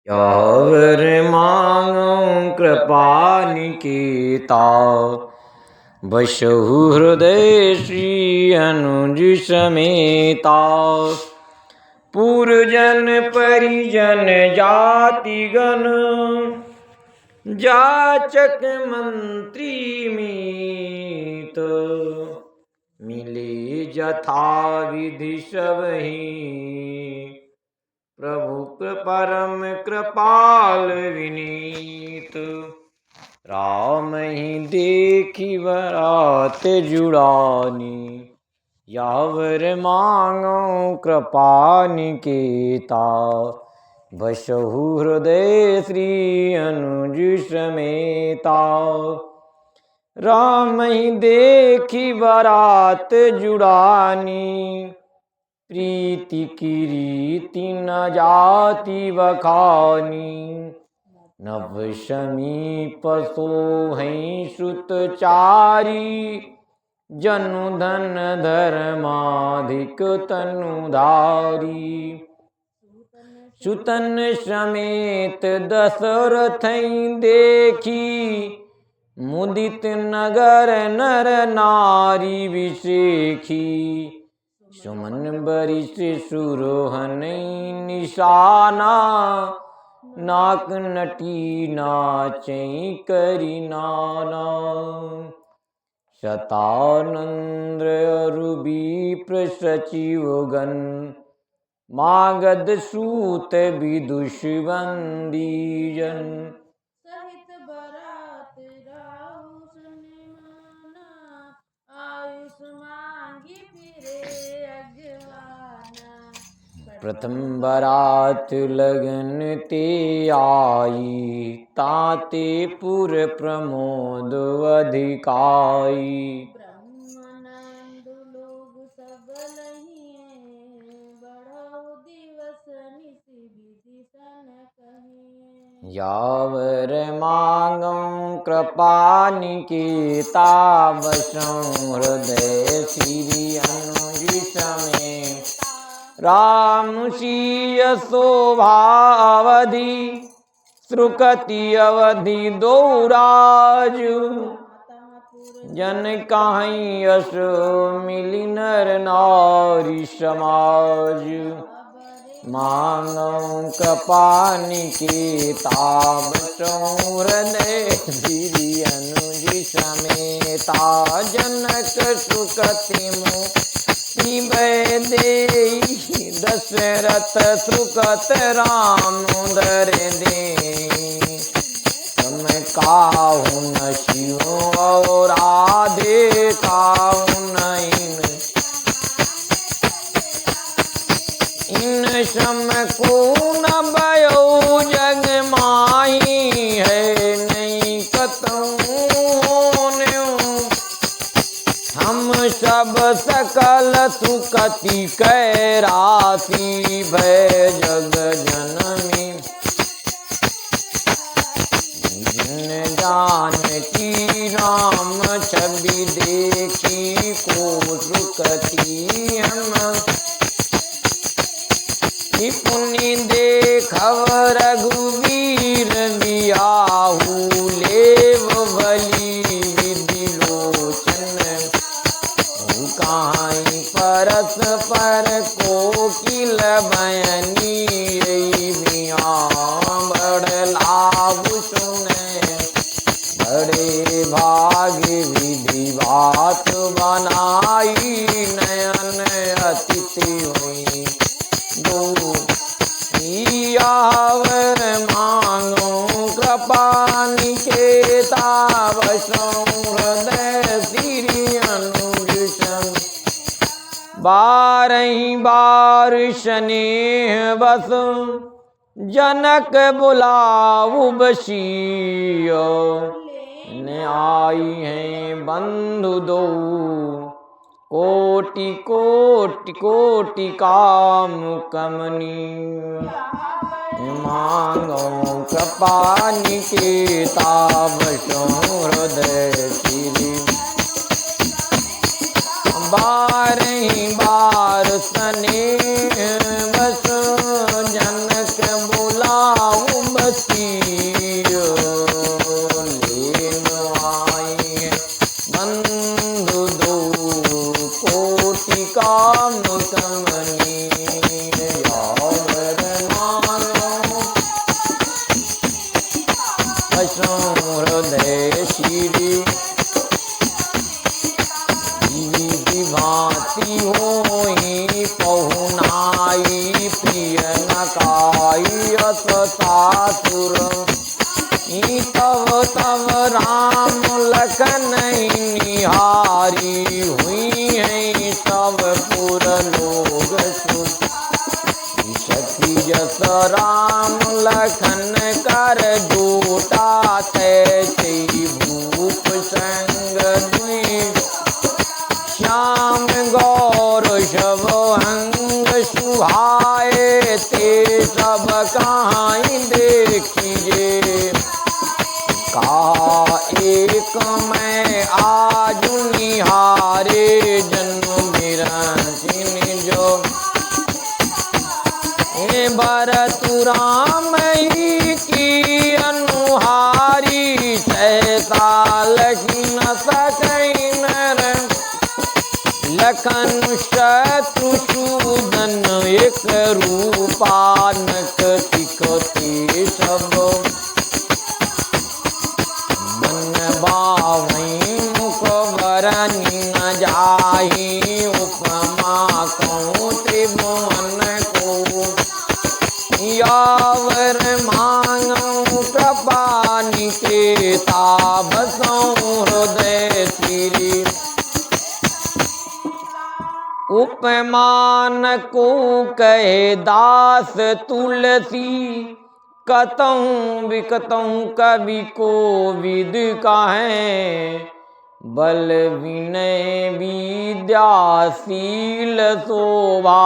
यावर मांगो कृपा निकेता, बसहु हृदय श्री अनुज समेता। पुरजन परिजन जाति गण, जाचक मंत्री मीत। मिले जथा विधि सबहि, प्रभु परम कृपाल विनीत। राम ही देखी बरात जुड़ानी, यावर मांगो कृपा निकेता। बसहु हृदय श्री अनुज समेता। राम ही देखी बरात जुड़ानी, प्रीति की रीति न जाति बखानी। नभ समीप सोहै श्रुतचारी, जनु धन धर्माधिक तनुधारी। सुतन समेत दशरथई देखी, मुदित नगर नर नारी विसेखी। सुमन बरिस सुरोहनई निशाना, नाक नटी नाचई करी नाना। शतानंद अरु विप्र सचिवगण, मागध सूत विदुष बंदी जन। सहित बरात राहु सुनिमाना, आयुष मांगी फिरे अगवाना। प्रथम बरात लगन ते आई, ताते पुर प्रमोद अधिकाई। ब्रह्मानंद लोग सब लहिए, बढ़ऊ दिवस निशि विधि सन कहिए। यावर मांगो कृपा निकेता, बसहु हृदय श्री अनुज समेता। राम सिय शोभावधि, श्रुकति अवधि दौराजु। जन काहि यश मिली नर नारी समाज। मांगो कृपा निकेता, बसहु हृदय श्री अनुज समेता। जनक सुकति मुनि देई, दशरथ सुकत राम धर देई। तुम काहू न शिव और राधे काहू न इन सम को न भयो जग माही है। नहीं कतहु हम सब सकल सुकति कै राशि, भय जग जनमी। जिन जानकी राम छवि देखी, को सुकति हम। पुनि देखव रघुवीर बियाहू, लेव भली विधि लोचन। कहाई परस पर कोकिल बयनी, बिया बड़ लाभ सुने। बड़े भाग विधि बात बनाई, नयन अतिथि हुई दो। यावर मांगो कृपा निकेता, बसहु हृदय श्री अनुज समेता। बारही बार स्नेह बस, जनक बुलाऊ बसियो। न आई हैं बंधु दो, कोटि कोटि कोटि काम कमनीय। मांगो कृपा निकेता, बसहु हृदय श्री। बारही बार स्नेह बस, जनक बुलाऊ सिय लेन आए बंधु दो कोटि काम कमनीय यावर मानो बसों हृदय श्री भांति होई पहुनाई प्रिय नकाई अस सासुर तव तव राम लखन निहारी हुई है सब पुर लोग सुख सखी जस राम लखन कर जोटा तैसे भूप संग दुई श्याम गौर शव अंग सुहाए ते सब कहाँ देखिए कहा एक मैं आज निहारे जन्म बिरंचिन जो भरतुराम की अनुहारी सहसा लखी न सकई नर लखन शत्रुसूदन एक रूपानक तिखते सब मन बावई मुख वरनि न जाहि उपमा कहूँ त्रिभुवन को यावर मांगू कृपा निकेता बसों हृदय श्री उपमान को कहे दास तुलसी कतहूँ बिकतहूँ कवि को विद काहें बल विनय विद्याशील शोभा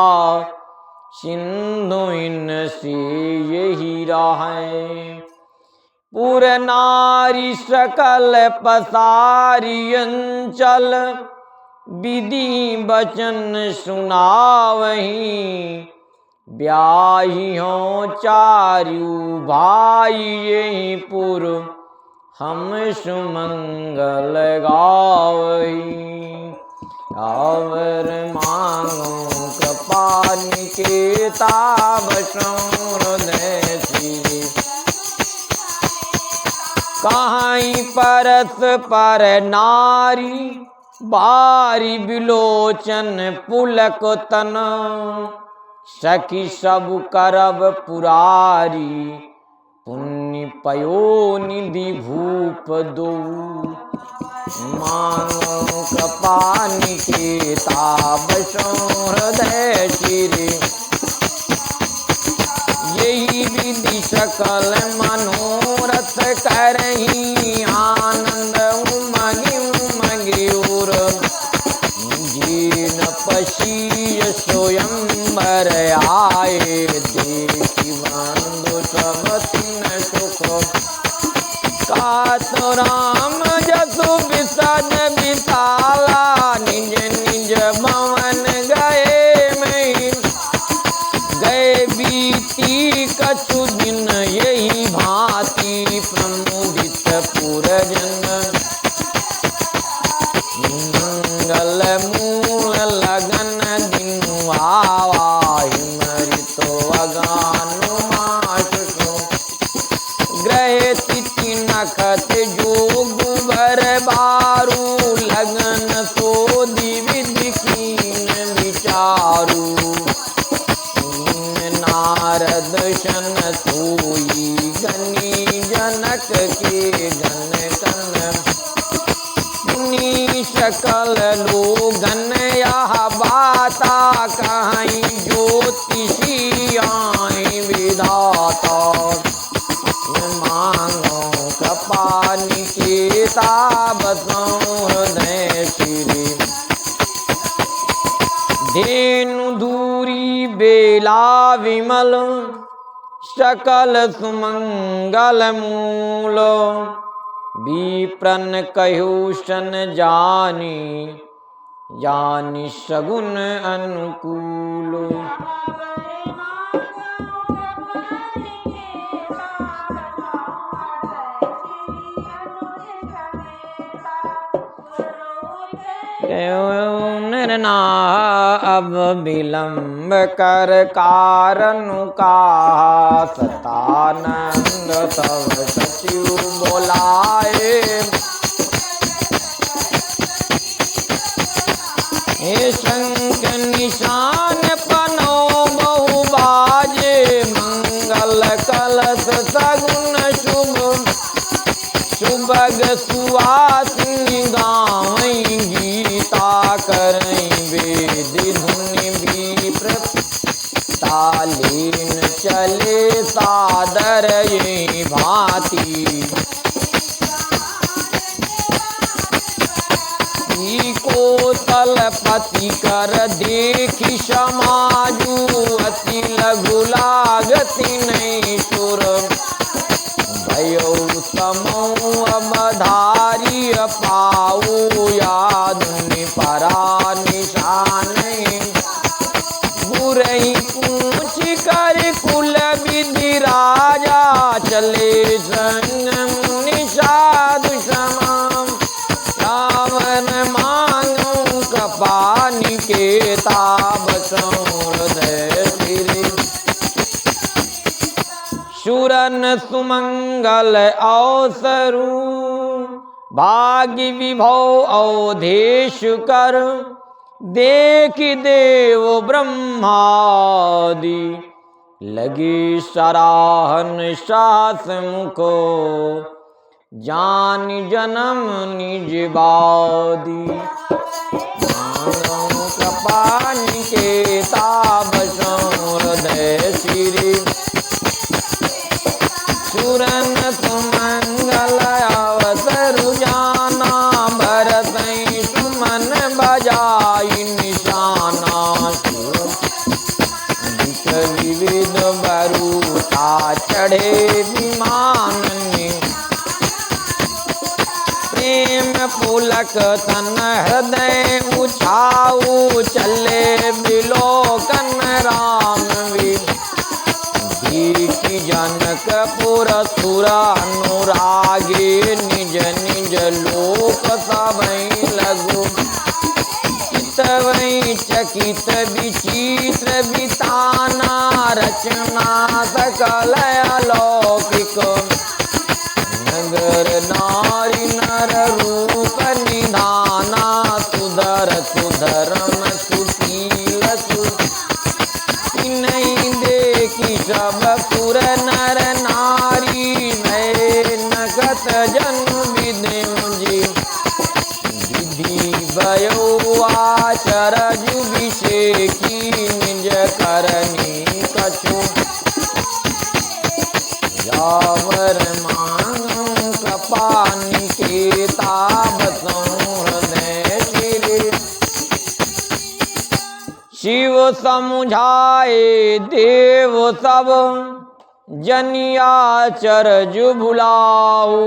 सिंधु इनसे यही राहें पुर नारी सकल पसारी अंचल विधि बचन सुनावहीं ब्याही हों चारु भाई यही पुर हम सुमंगल गावहीं आवर मांगो कृपा निकेता बसों हृदय श्री कहीं परस पर नारी बारी बिलोचन पुलक तन सखी सब करब पुरारी पुण्य पयो निधि भूप दो मांगो कृपा निकेता बसों हृदय श्री यही विधि सकल मनोरथ करही आनंद उमगे उमगे उर जीन पशीय स्वयंवर आए देखी बंधु सब तीन सुख कात राम जसु विसद विशाला निज निज भवन गए बीती कछु दिन यही भांति प्रमुदित पुरजन मंगल मूल लगन दिन आवाहि मरितो अगानु माशु ग्रह तिथि नखत जोग भर बारू लगन सोधि विधि कीन विचारू नारद शन सोई गनी जनक के गन कन मुनि सकल लोगन यह बाता कहीं ज्योतिषी आए विधाता मांगो कृपा निकेता बसों हृदय श्री धेनु धूरी बेला विमल सकल सुमंगल मूल विप्रन कहु सन जानी सगुन अनुकूल नरना अब विलंब कर कारण का सतानंद तव सचिव बोलाए। हे शंख निशान पनो बहु बाजे मंगल कलश सगुन शुभ शुभग सुवासिनी गावई गीता करई वेद धुनि भी तालीन चले सादर ये भांति। कोतलपति कर देखी समाजू अति लघु लागति नहीं सुर भयो समूह अवधारी पाऊ यादुनि परा निशान बुरई पूछ कर कुल विधि राजा चले संग मुनि साधु समाम रावण मांगू कपानी के ताब हृदय श्री शूरन सुमंगल अवसरु भाग्य विभव अवधेश कर देख देव ब्रह्मादि लगी सराहन सास मुको जान जन्म निज बादी। कपानी के ताब हृदय श्री सुरन सुमंगल अवसरु जाना भरतई सुमन बजाई निशाना विविध बरूटा चढ़े विमान प्रेम पुलक तन हृदय उछाऊ चले बिलोकन राम की जनकपुर सुर अनुरागे निज निज लोक सबई लघु चितवई चकित विचित्र बिताना रचना सकल अलौकिक नगर नारी नर रूप निधाना सुधर सुधरन सुशील नहीं देखी सब पुर नर नारी नए नगत जन विधि विधि भयो आचरज विषेकी निज करनी कछु यावर मांग कपानी के ताब हृदय श्री शिव समुझाए देव सब जनिया चरज भुलाऊ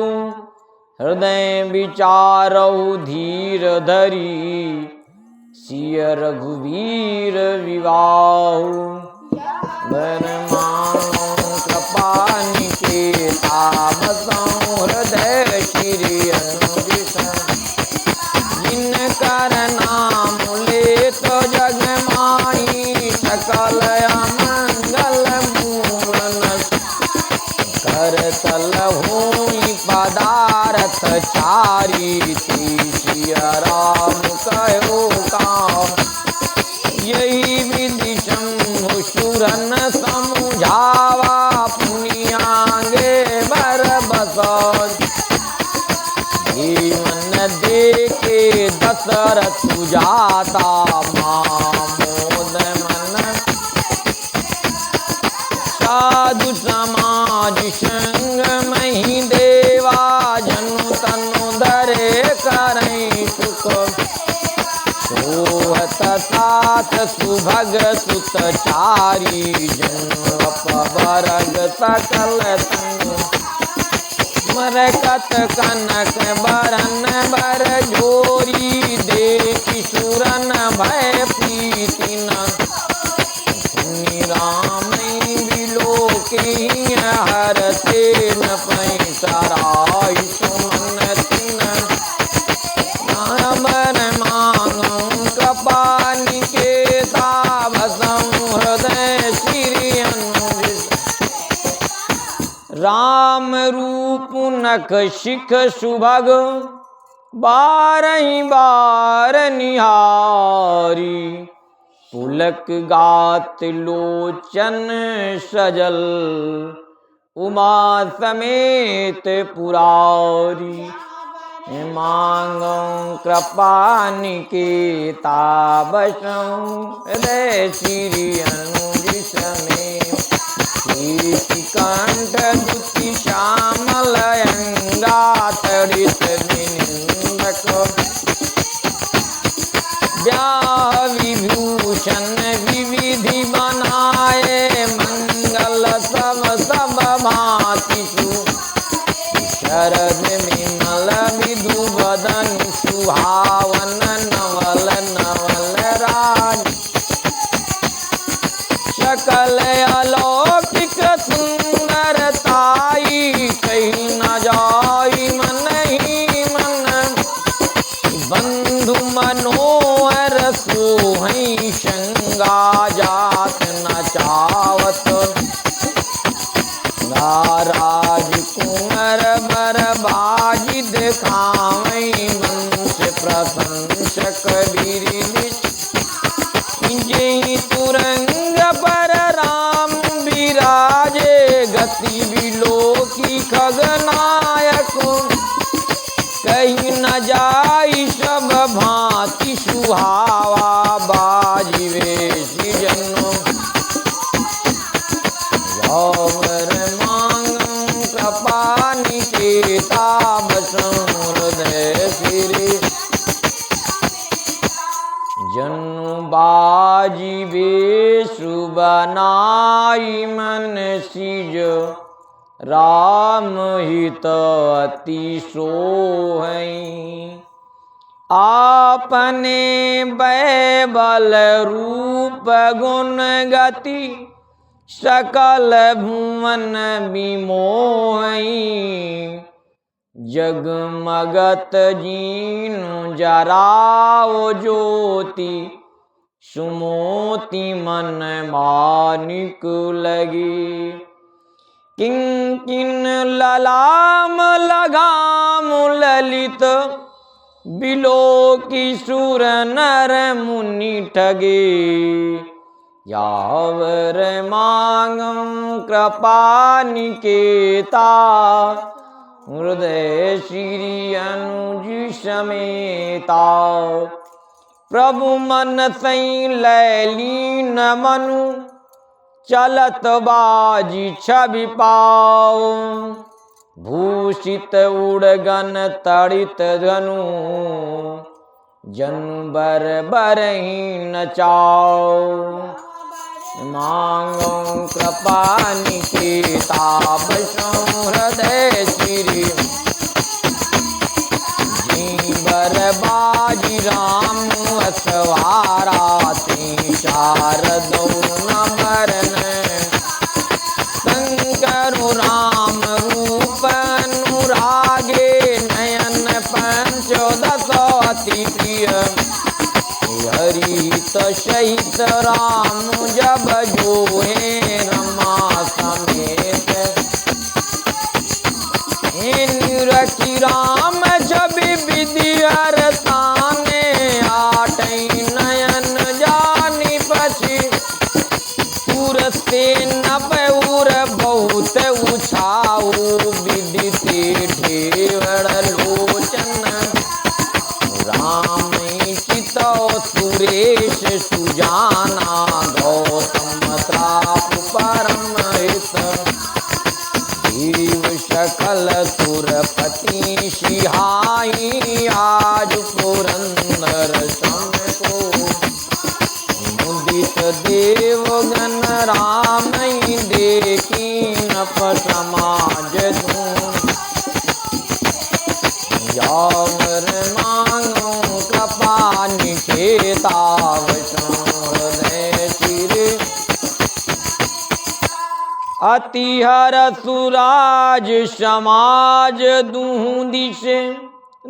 हृदय विचारऊ धीर धरी सिय रघुवीर विवाहु बर मांगो कृपानि के ताब हृदय श्री अनुदिश जिनकर नाम ले तो जग माही सकल मंगल मूल कर तल हुई पदार्थ चारी सिय राम कहो काम यही विधि शंभु सुरन समुझावा पुनियांगे बर बसौज जीवन देखे दशरथ सुजाता मामोद मन साधु समाज संग मही देवा जनु तनु धरे करई सुख सोहत साथ सुभग सुत चारी जनु अपबरग सकल तनु मरकत कनक बरन बर जोरी देखी सुरन भय प्रीति न राम बिलोकी हरते न पैसराय सुमन तिन नामर मांग राम रूप नख शिख सुभग बारही बार निहारी पुलक गात लोचन सजल उमा समेत पुरारी मांगो कृपा निकेता बसऊं हृदय श्री अनुज समेत कंठ दुति श्यामल अंगा तड़ित विनिंदक ब्याह विभूषण विविधि बनाए मंगल सब सब भांति शरद विमल विधु बदन सुहावन नवल नवल राज सकल अलौकिक सुंदरताई कहीं न जाई मन ही मन बंधु मनोहर सोहई शंगा जात न चावत राज कुंवर बर बाजी दिखावई वंश प्रशंसक बिरिदिश जय तुरंग पर राम विराजे गति बिलोकी खगनायक कहीं न जाई सब भांति सुहावा बाजिवे सृजन यौवर मांगं कृपा निकेता बसं हृदय सिरे जनु बाजिवे सुबनाई मन सिज राम हित अति सोहई आपने बैबल रूप गुण गति सकल भुवन विमोहई जगमगत जीनु जराओ ज्योति सुमोति मन मानिक लगी किंकिन ललाम लगाम ललित बिलोकी सुर नर मुनि ठगे यावर मांगं कृपा निकेता हृदय श्री अनुज समेता प्रभु मन सई लैलीन मनु चलत बाजी छवि पाओ भूषित उड़गन तड़ित धनु जनु बर बरही नचाओ मांगो कृपा निकेता बसं हृदय श्री जीवर बाजी राम असवारा ती शारदो न मरन शंकरु राम रूप अनुरागे नयन पंचोदश अति प्रिय हरित सहित राम जब जोहे रमा समेत निरखी राम जब विधि हर ताने आठई नयन जानी पछी सुर से नपउर बहुत उछाऊ विदिते ढेवड़ लोचन राम चितो सुरेश सुजाना गौतम त्राप परम हित जीव सकल सुरपति सिहाई आज पुरंदर सम को मुदित देवगण राम देखी नप समाज यावर मांगो कृपा निकेता वैष्णव हृदय चिरे अतिहर सुराज समाज दूँ दिशे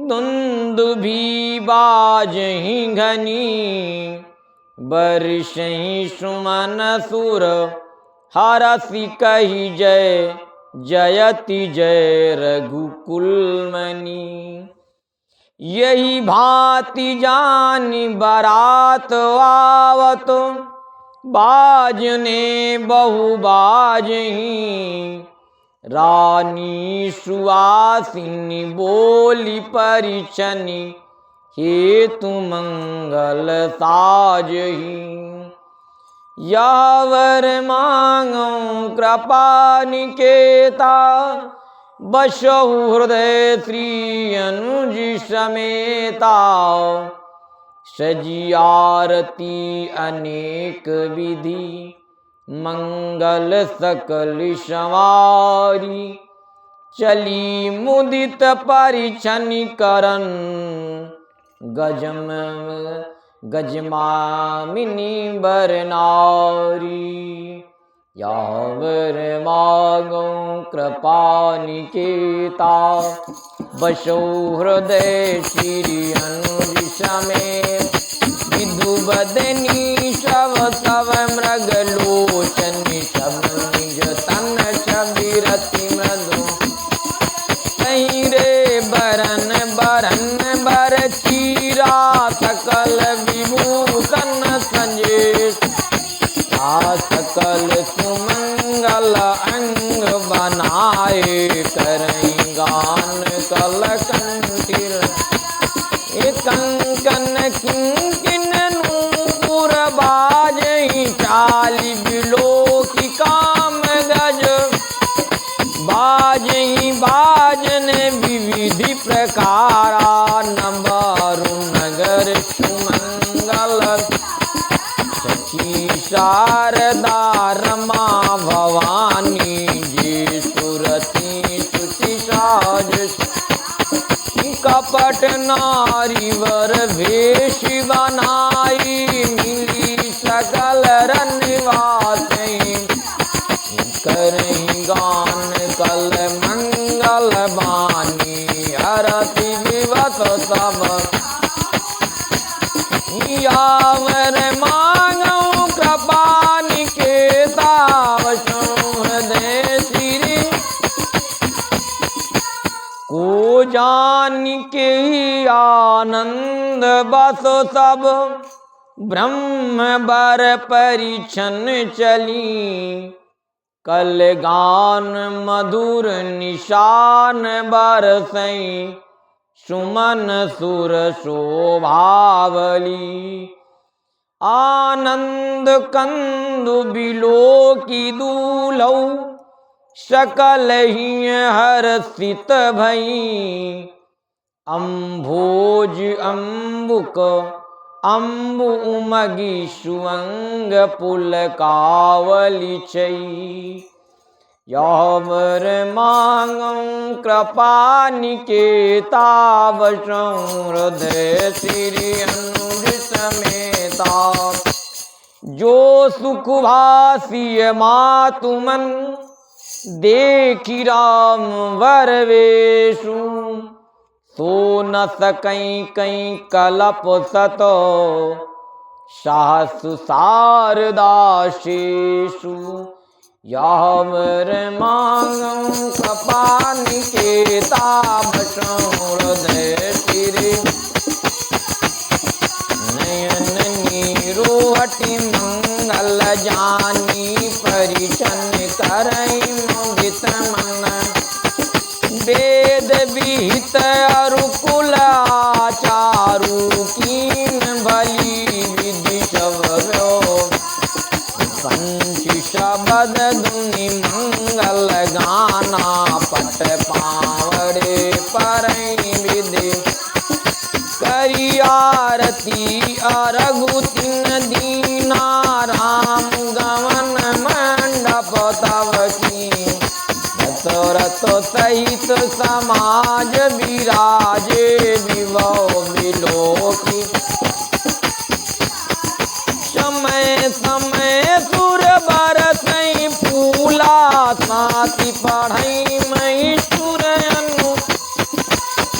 धुंद भी बाजहि घनी बरसहि सुमन सुर हरसि कहि जय जयति जय रघुकुल मणि। यही भांति जानी बारात आवत, बाजने बहु बाजहीं। रानी सुवासिनी बोली परिछनि, हेतु मंगल साजहीं। यावर मांगो कृपा निकेता, बसहु हृदय श्री अनुज समेता। सजी आरती अनेक विधि, मंगल सकल संवारी। चली मुदित परिछनि करन, गजमामिनी बर नारी। यावर मांगो कृपा निकेता, बसो हृदय श्री अनुज समेत। विधु बदनी शव तव मृग लोचनी, सब निज तन छबिरति मृदु। कहीं रे बरन बरन बर चीरा, सकल विभूषण संजेश। सकल सुमंगल अंग बनाए, करई गान कल कंठिल। कंकन किंकिन नूपुर बाजहि, चाली बिलो की काम गज। बाजहि बाजन विविधि प्रकारा, नंबरु नगर सुमंगल। सखी शारदा रमा भवानी, जी सुरति सुचि साज। कपट नारी वर भेष बनाई, मिली सकल रनिवासई। करहीं गान कल मंगल बानी, आरती विवत सब। यावर मांगो कृपा निकेता, बसहु हृदय श्री। को जान के आनंद बस सब, ब्रह्म बर परिछन चली। कल गान मधुर निशान बरसई, सुमन सुर शोभावली। आनंद कंदु बिलो की दूलौ, सकल ही हर्षित भई। अम्भोज अम्बुक अम्बु उमगी, सुअंग पुलकावली छई। यावर मांगो कृपा निकेता, बसहु हृदय श्री अनुज समेता। जो सुख भासिय मातु मन, देखी राम वर वेशु। सो न सकई कई कलप सतो, साहसु शारदा शेषु। यावर मांगो कृपा निकेता, बसहु हृदय श्री। नयन नीरोहटि मंगल जानी, परिछन करई मुदित मन। वेद विहित अरु कुल आचारु, कीन भली विधि शव्यो। पंच शबद धुनि मंगल गाना, पट पावड़े परई विधि। करी आरती अरघु तिन दीना, राम गवन मंडप तव की। दशरथ सहित समाज विराजे, विभव बिलोकी। समय समय सुर बरसई फूला, साथी पढ़ई मई सुर अनु।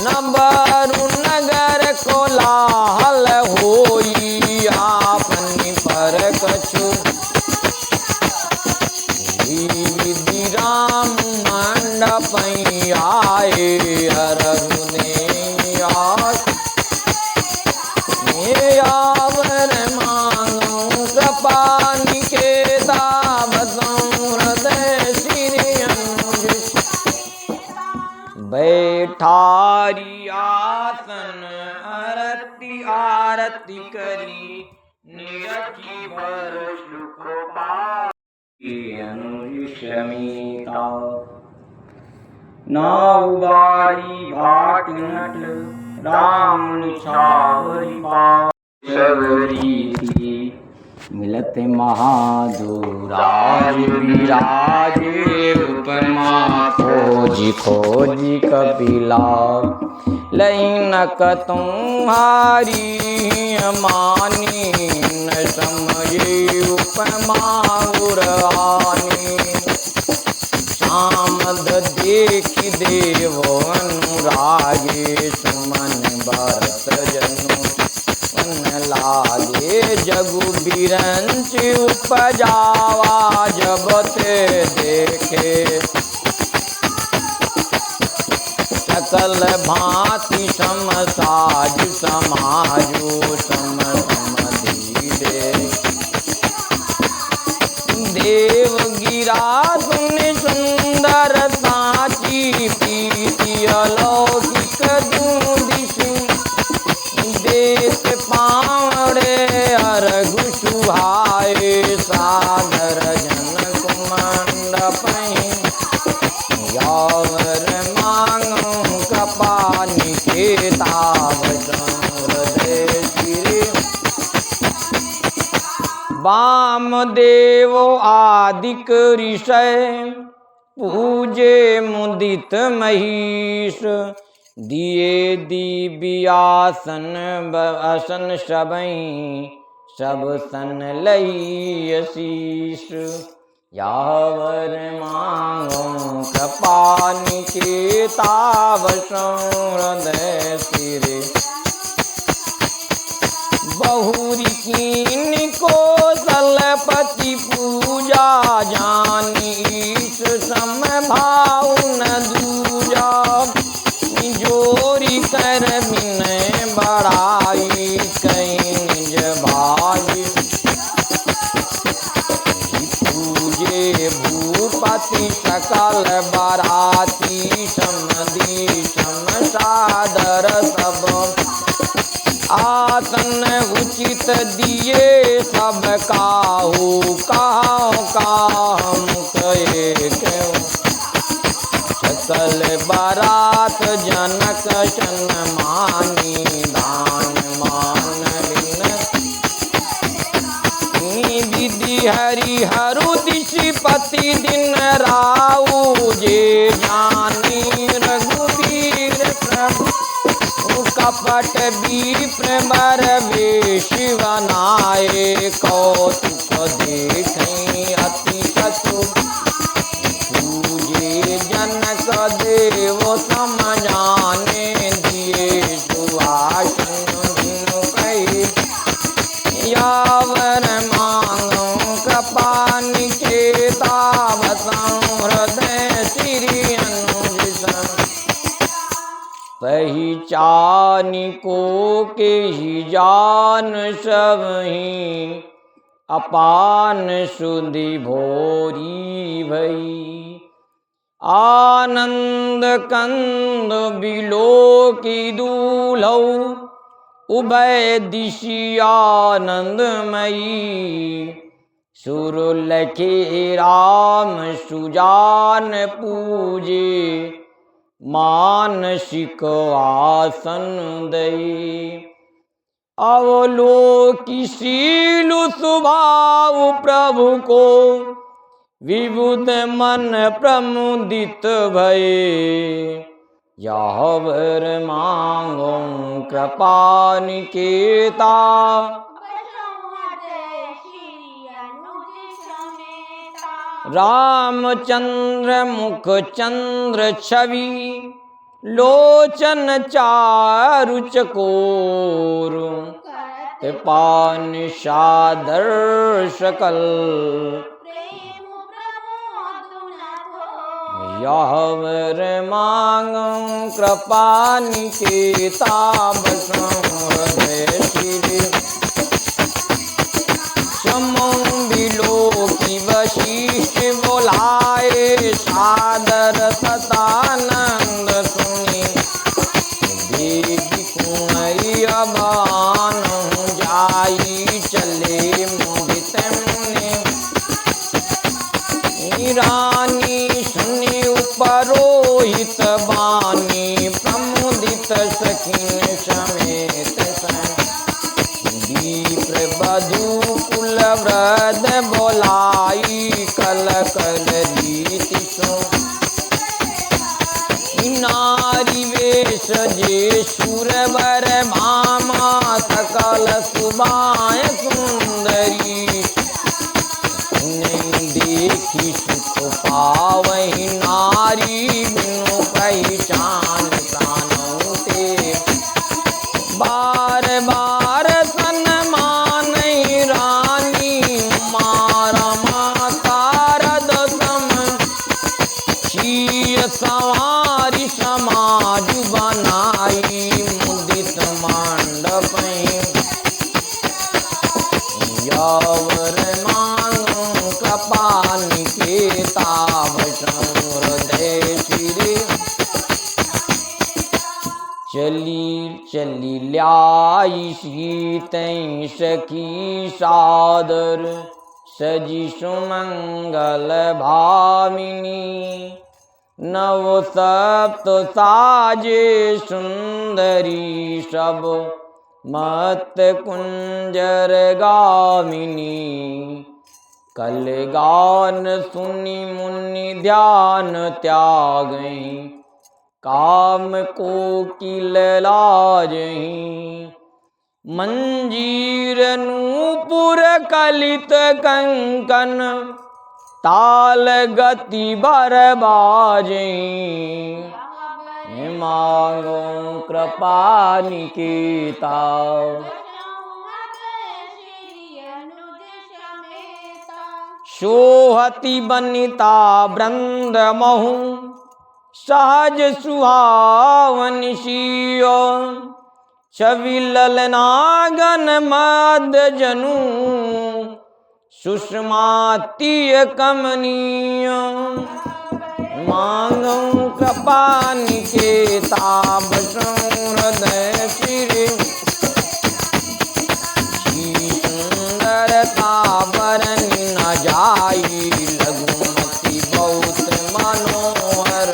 नबरु नगर कोलाहल होई, आपनि पर कछु। विधि राम पई आए अरगुने आवर मांगो कृपा निकेता बसों हृदय श्री अनुज बैठारी आसन आरती करी निरखी भर सुख पाई अनुज शमीता नाउबारी भाट नट राम निछावरी पावरी थी मिलत महादुराज विराजे उपमा खोजी खोजी कपिला लैनक तुम्हारी मानी न समझे उपमा उरानी आमद देखि देवो अनुरागे सुमन भरत जनु मन लागे जगु बिरंच उपजावा जब ते देखे सकल भांति सम साजु समाजु सम धीरे देव गिरा सुन सुंदर साची पीति अलौकिक दूदिश देश पावड़े अरघु सुहाए सागर जन कुमंड पई यावर मांगो कृपा निकेता हृदय श्री वामदेव आदिक ऋषय पूजे मुदित महिष दिए दिव्यासन आसन सबई सब सन लई शीश यावर मांगो कृपा निकेता हृदय सिरे बहुरी कीन को सलपति पूजा जानी ईश सम भाव न दूजा जोरी कर विनय बड़ाई कई निज भाई पूजे भूपति सकल बाराती समदी सम सादर सब आसन उचित दिए सब काहू काहू काम कहे क्यों सकल बारात जनक सन मानी दान मान विधि हरि हरु दिशपति दिन राऊ जे जानी रघुवीर प्रभु कपट विप्र बर वेश बनाए कौतुक देखें अति कछु पूजे जनक देव सम जाने दिए सुभाषण दिन कहे यावर मांगो कृपा निकेता बसों हृदय श्री अनुज पहचान को के ही जान सबही अपान सुधि भोरी भई आनंद कंद बिलो की दूलौ उभय दिशि आनंदमयी सुर लखे राम सुजान पूजे मानसिक आसन दई अवलोकिशील स्वभाव प्रभु को विबुध मन प्रमुदित भये यावर मांगो कृपा निकेता रामचंद्र मुख चंद्र छवि लोचन चारु चकोर पान सादर सकल यावर मांगं कृपा निकेता बसंहृदय श्री समं बिलोकी वशिष्ठ बोलाए सादर सतानंद सुनी देवी कुंवरी अबान जाई चले मुदित मुनि रानी सुनि उपरोहित बानी प्रमुदित सखिन समेत विप्र बधू कुल वृद बोलाई कल कल रीति सो नारी वेश जे सुरवर भामा सकल सुबाय सुंदरी देखी सुख पावहि नारी बिनु पहचान प्राणों ते बार बार सन्मान रानी मारा मातारद सम शीय सवारी समाज बनाई मुदित मंडप यावर पानी के ताव हृदय श्री चली ल्याई सीतै सखी सादर सजी सुमंगल भामिनी नव सप्त साजे सुंदरी सब मत कुंजर गामिनी कलगान सुनि मुनि ध्यान त्यागहि काम को किल लाजहि मंजीर नूपुर कलित कंकन ताल गति बर बाजहि मांगो कृपा निकेता सोहति बनिता वृंद महु सहज सुहावन सियो छवि ललनागन मद जनु सुषमातीय कमनीय मांगो कृपा निकेता बसं हृदय श्री सुंदरता बरनी न जाई लघुमती बहुत मनोहर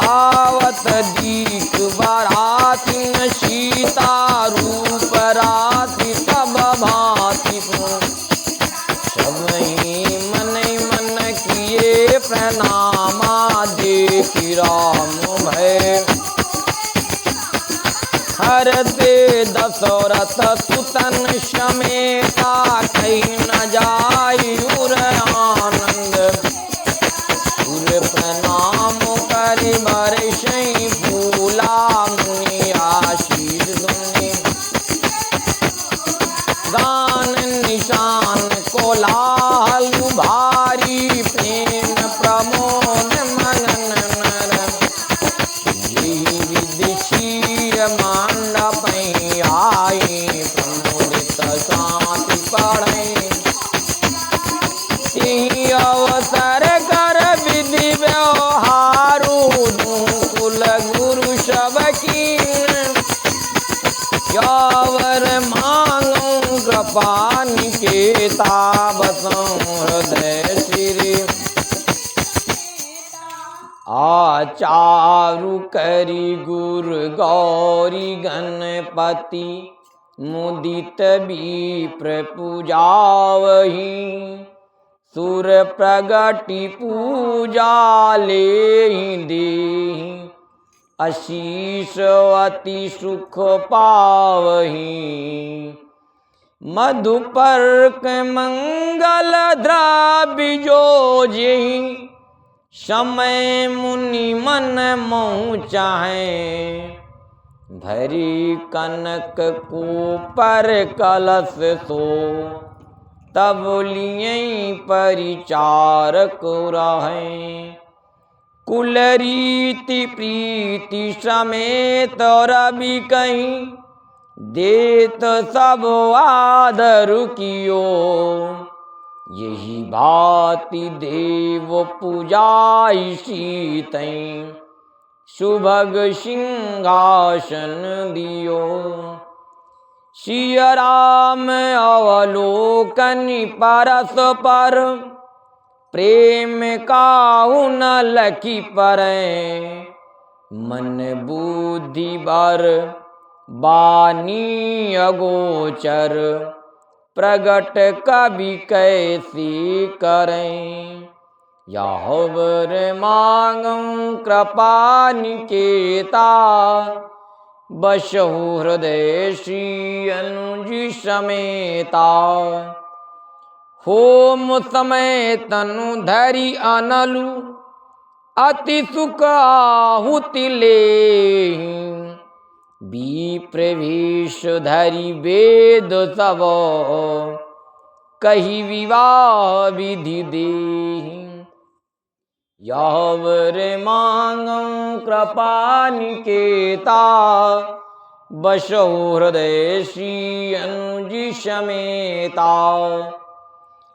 आवत दीक बराती सीता रूप राति सब भांति सब ही मन किए प्रणामा देखी राम भय हरते दशरथ सुतन समेता कहीं न जाई उर आनंद उर प्रणाम करि बरसई फूला मुनि आशीष सुनि गान निशान कोलाहल भारी प्रेम प्रमोद मगन नर विदिशीय मंडप आई प्रमोदित शांति पढ़ई अवसर कर विधि व्यवहारू कुल गुरु सब की यावर मांगो कृपा निकेता बसं हृदय श्री आचारु करी गुरु गौरी गणपति मुदित विप्र पूजावहि सुर प्रगति पूजा लेहि देहि आशीष अति सुख पावहि मधुपर्क मंगल द्रव्य जो जेहि समय मुनि मन मोह चाहे भरी कनक को पर कलश सो तब लिए परिचारक रहे कुल रीति प्रीति समेत रवि कहीं देत सब आदर कियो। यही भांति देव पूजाई सीतैं सुभग सिंहासन दियो। सिय राम अवलोकन परस्पर प्रेम काहु न लखी परै। मन बुद्धि बर बानी अगोचर प्रगट कवि कैसी करें। याहवर मांगं कृपा निकेता बसहु हृदय श्री अनुज समेता। होम समय तनु धरि अनलु अति सुख आहुति लेहि। विप्रवेश धरि वेद सब कही विवाह विधि देहि। यावर मांगं कृपा निकेता बसहु हृदय श्री अनुज समेता।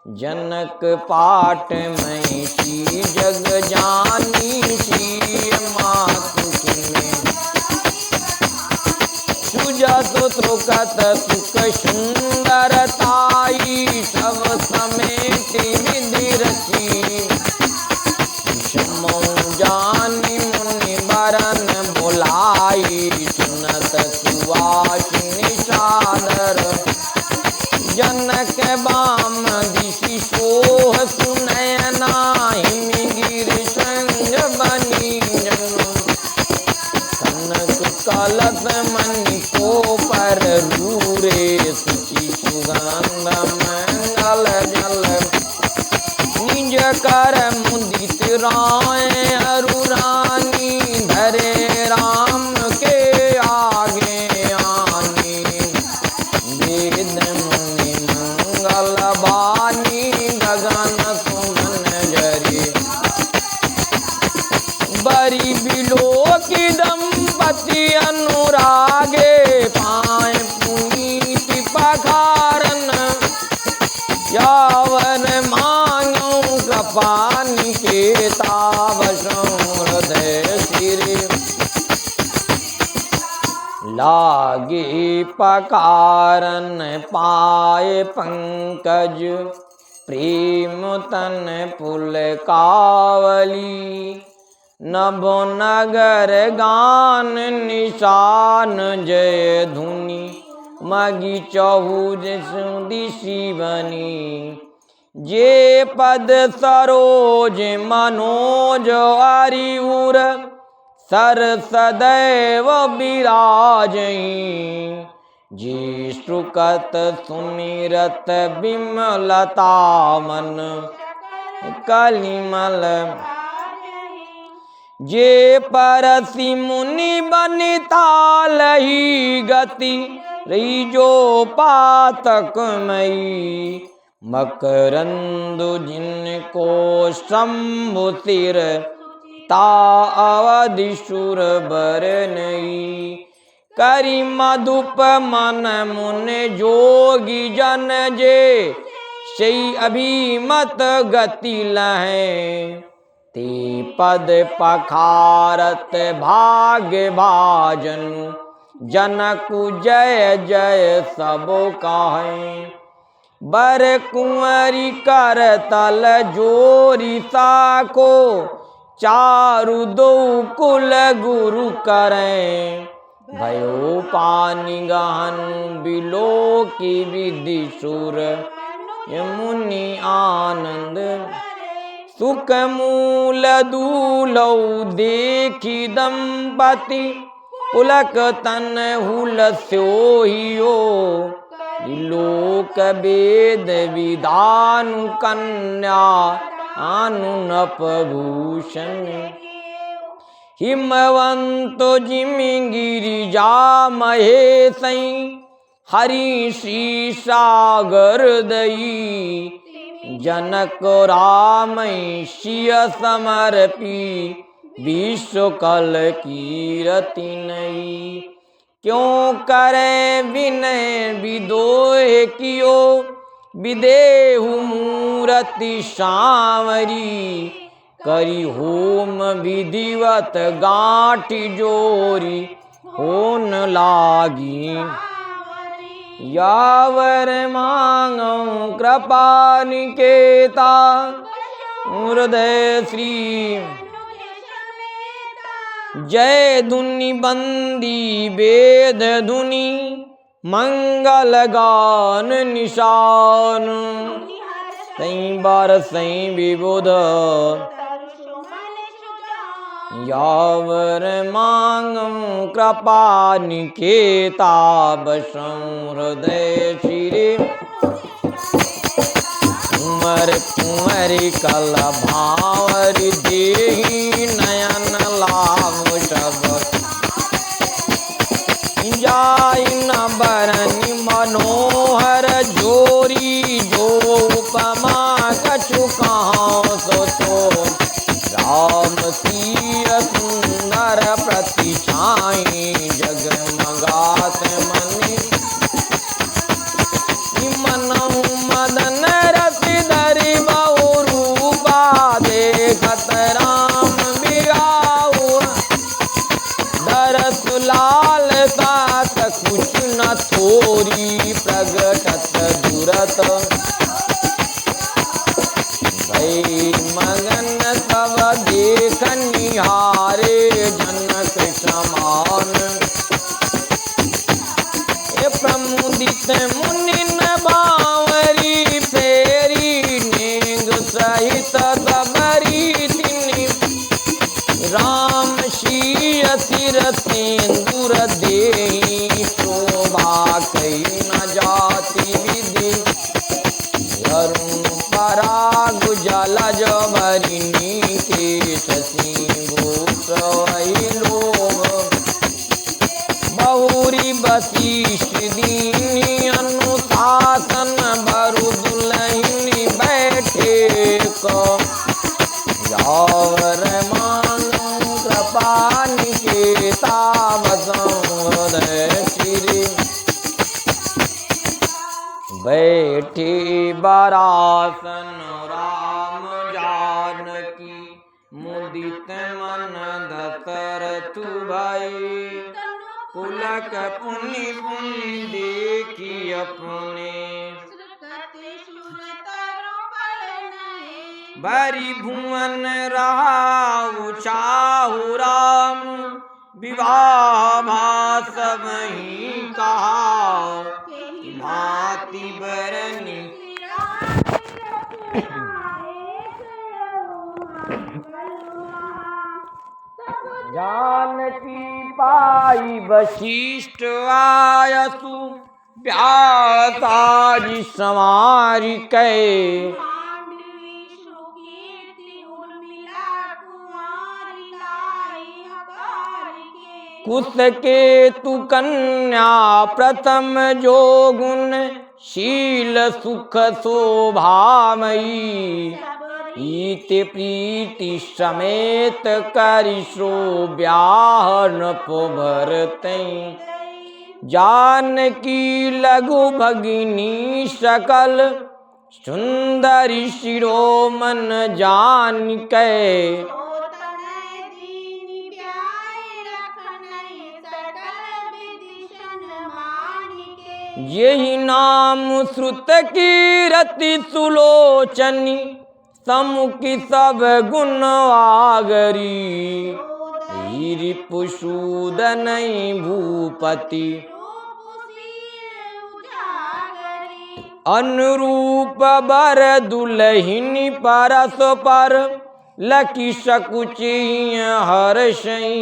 जनक पाट महिषी जग जानी सी मातु सुजत त्रुकत सुख सुंदरताई सब समेत विधि रची। जानी मुनि बरन बोलाई सुनत सुवासिनी सादर। जनक बाम दिशि सोह सुनय नाही गिर संग बनी जनु। कनक कलश मणि को पर रूरे सुचि सुगंध मंगल जल। निज कर मुदित राय अरु रानी धरे राम के आगे आनी। वेद मुनि मंगल बानी गगन सुमन जरी। बरी बिलोकी दंपति अनुरागे पाए पुनीत पखारन। यावन मांगो कृपा निकेता बसहु हृदय सिर। लागे पकारन पाए पंकज प्रेम तन पुलकावली। नभो नगर गान निशान जय धुनि मगी चहु दिशि बनी। जे पद सरोज मनोज हरिउर सर सदैव विराजई। जे सुकत सुमिरत विमलता मन कलिमल। जे परसि मुनि बनिता लही गति रही पातक मई। मकरंद जिनको शंभु सिर ता अवधि सुर बर नई। करी मधुप मन मुन जोगी जन जे सई अभिमत गति लहें। ते पद पखारत भाग्य भाजनु जनकु जय जय सब कहें। बर कुंवरी कर तल जोरी साको चारु दो कुल गुरु करें। भयो पानी गहन बिलो की विधि सुर मुनि आनंद। सुख मूल दूलौ देखी दंपति पुलक तन हुल सोहियो। लोक वेद विधान कन्या अनुनप भूषण। हिमवंत जिमि गिरिजा महेशई हरि श्री सागर दई। जनक राम सिय समर्पी विश्व कल कीरति नहीं। क्यों करे विनय विदोह कियो, विदेहु मूरति सांवरी। करी होम विधिवत गांठी जोरी, होन लागी यावर मांगो कृपा निकेता। हृदय श्री जय धुनि बंदी वेद धुनि, मंगल गान निशान। सई बार सई विबुध यावर मांगं कृपा निकेता। बसं हृदय शिरे कुंवर कुंवरी कल भावरी देहि नयन लाभ सब। जाय न बरनि मनोहर जोरी, जो उपमा कछु कहाँ सो तो। राम सिय सुंदर प्रति छाई, जगमगात मनि मनहु मदन रस धरि बहु रूपा। देखत राम बिराउ दरस लाल तात, कुछ न थोरी प्रगटत दुरत। भई मगन सब देख निहारे, जनक समान ए प्रमुदित मुनि न बावरी। फेरी नेंग सहित सबरी तिनि, राम शीय सिर सिंदूर देहि। शोभा कही न जाति विधि, अरुण पराग जलज भरिणी। के शशि भूषवहि लोभ, बहुरी वशिष्ठ दीनी अनुशासन। बरु दुलहिनी बैठे को, यावर मांगं कृपा निकेता। बसं हृदय शिरे बैठे बरासन। राम जानकी मुदित मन दशरथ भये। पुलक पुनि पुनि देखी अपने, भरी भुवन राहु चाहु राम। विवाह भास वहीं कहा, भांति बरनी जानकी पाई वशिष्ठ आयसु। व्यासाजी संवारि कै, कुश केतु कन्या प्रथम जो गुण। शील सुख शोभामयी, इति प्रीति समेत करिशो। ब्याह नृप भरतई, जानकी लघु भगिनी सकल। सुंदरी शिरोमन जानिकै, यही नाम श्रुत कीरति सुलोचनी। समुखी सब गुण आगरी, रिपुसूदनई भूपति। अनुरूप बर दुलहिनी परस पर, लकी सकुचि हर्षई।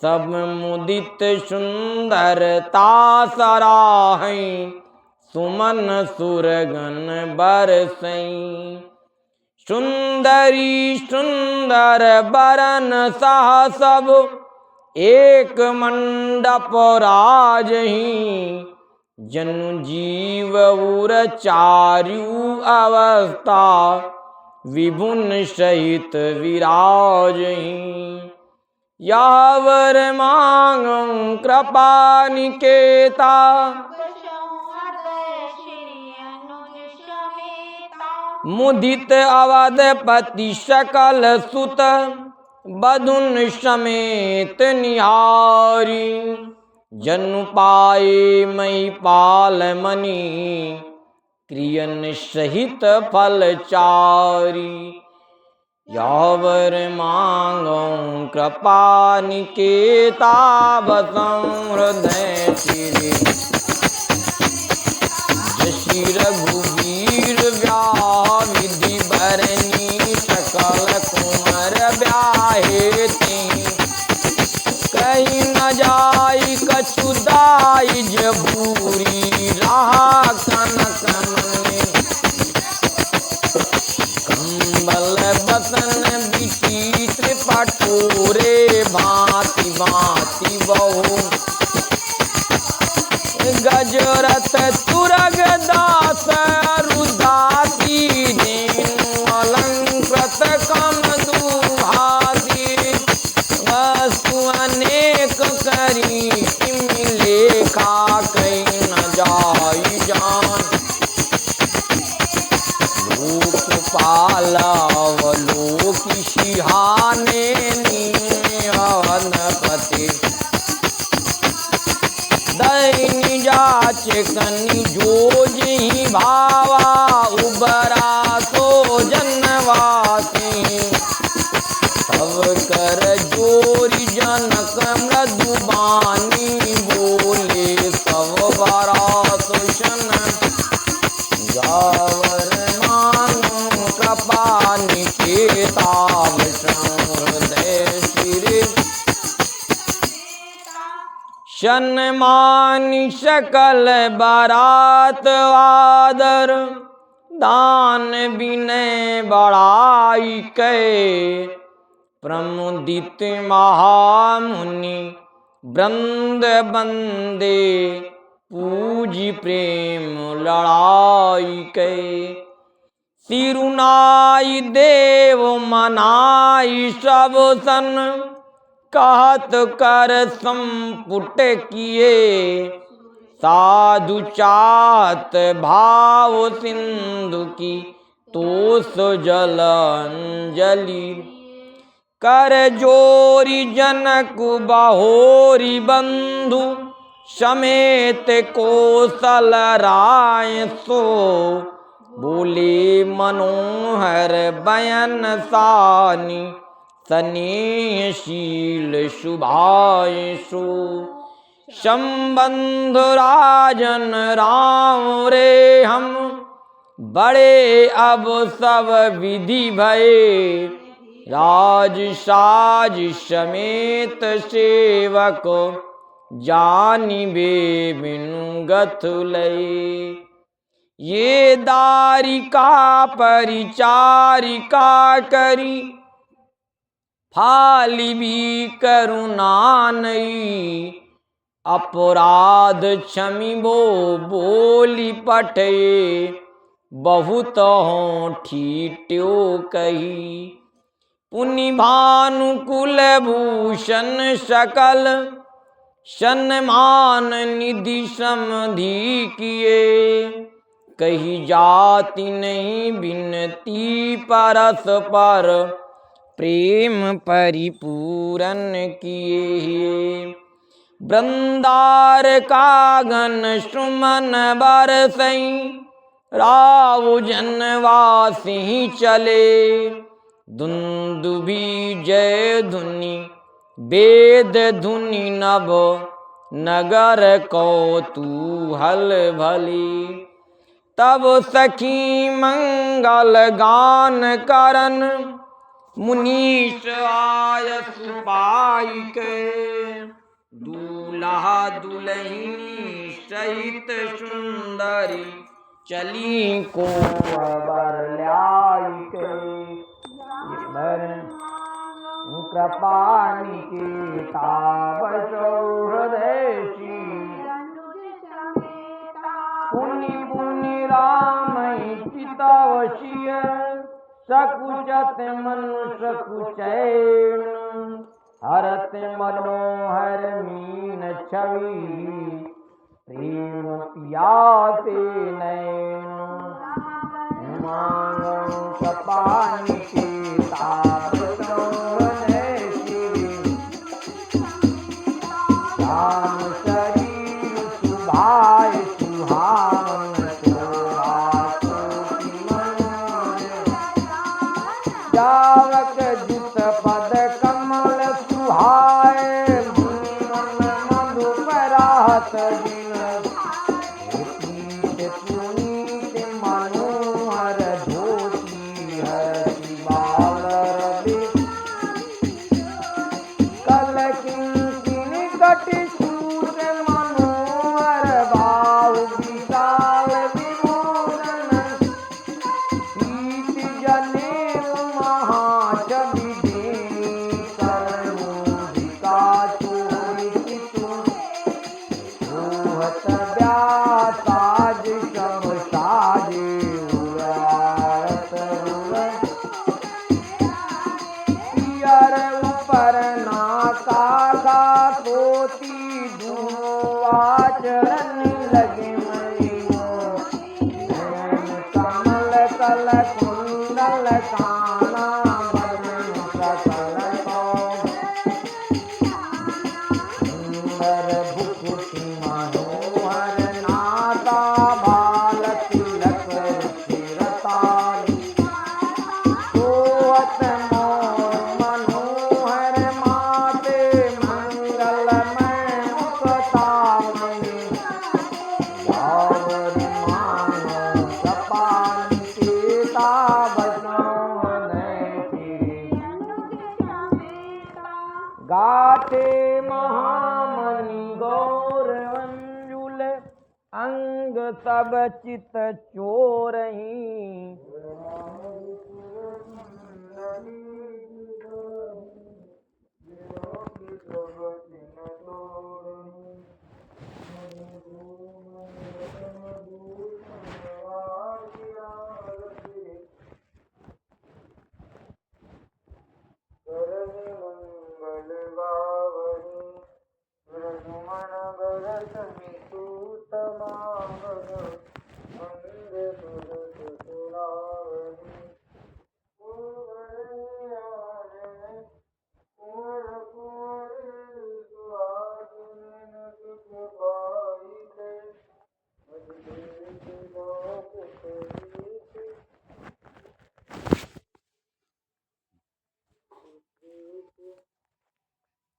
सब मुदित सुंदरता सराहै, सुमन सुरगन बरसई। सुंदरी सुंदर बरन सह सब, एक मंडप राजहि। जनु जीव उर चारु अवस्था, विभुन सहित विराजहीं। यावर मांगं कृपा निकेता, मुदित अवधपति सकल सुत, बधुन समेत निहारी। जनु पाए महिपाल मणि, क्रियन सहित फलचारी। यावर मांगं कृपा निकेता, बसं हृदय चिरे। जसि रघुवीर व्याह विधि भरनी, सकल कुमर ब्याहे तिहि। कहीं न जाई कछु दाइज भूरी, रहा कनक मणि। कंबल बसन विचित्र पटोरे, भांति भांति बहु। गजरथ तुरग दास रुदासी, धेनु अलंकृत कम दुहासी। वस्तु अनेक करी किमि लेखा, कहीं न जाई जान। लोकपाल अवलोकि सिहाने, अवधपति। दैनि जाचे कनि जोजहि भावा, उबरा सो जनवासी। तब कर जोरी जनक मृदुबानी, बोले सब बरा सुशन। यावर मांगं कृपा निकेता, बसं हृदय चिरे। सन्मानि सकल बारात आदर, दान विनय बड़ाई कै। प्रमुदित महामुनि वृंद बंदे, पूजी प्रेम लड़ाई कै। सिरुनाई देव मनाई सब सन, कहत कर संपुट किए। साधु चात भाव सिंधु की, तोष जल अंजलि। कर जोरी जनक बहोरी बंधु, समेत कौशल राय सो। बोले मनोहर बयन सानी, स्नेहशील शुभाय सो। संबंध राजन राम रे हम, बड़े अब सब विधि भये। राज साज समेत सेवक, जानिबे बिनु गथ लय। ये दारिका परिचारिका करी, फाली भी करुणा नहीं। अपराध क्षमिबो बोली पठे, बहुत हों ठीट्यो कही। पुनि भानुकुल भूषण सकल, सन्मान निधि समधि किए। कही जाति नहीं बिनती परस पर, प्रेम परिपूरन किए। वृंदार कागन सुमन बरसई, राव जनवासी चले। दुंदुभि जय धुनि वेद धुनि नभ, नगर कौतूहल भली। तब सखी मंगल गान करन, मुनीष आयस पाई के। दूल्हा दुल्हनी सहित सुंदरी, चली को बर लाई के। कृपा निकेता, बसो हृदय पुनि पुनि राम चितवशिय। सकुचत मनुष्य कुचैन हरत मनोहर मीन छवि प्रेम पियासे नैन मांगो कपानी के ताप हृदय श्री श्याम शरीर सुभाय सुहावन शोभा कोटि मनोहर जावक जित पद कमल सुहाय मन मधुपरात दिन पुनीत पुनीत मनोहर धोती हरि बाल रवि कल किंकिन कटि सूर मनोहर बाहु विशाल विभूषण पीत जनेऊ महाछवि देनी कर्मोदिका चोरितु रोहत व्यासाज सब साजे उड़ारत उड़त पियर ऊपर नाका का पोती आचरण लगे मलिनो नैन कमल कल कुंडल काना बदन सकल सुंदर भुकुटी मनोहर नाता बाल तिलक रुचिरताली सोहत मोर मनोहर माते मंगलमय मुक्तामणि गावरी मानो कपाली के ताबसों गाते महामणि गौर अंजुल अंग सब चित चोरही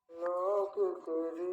लोक तेरी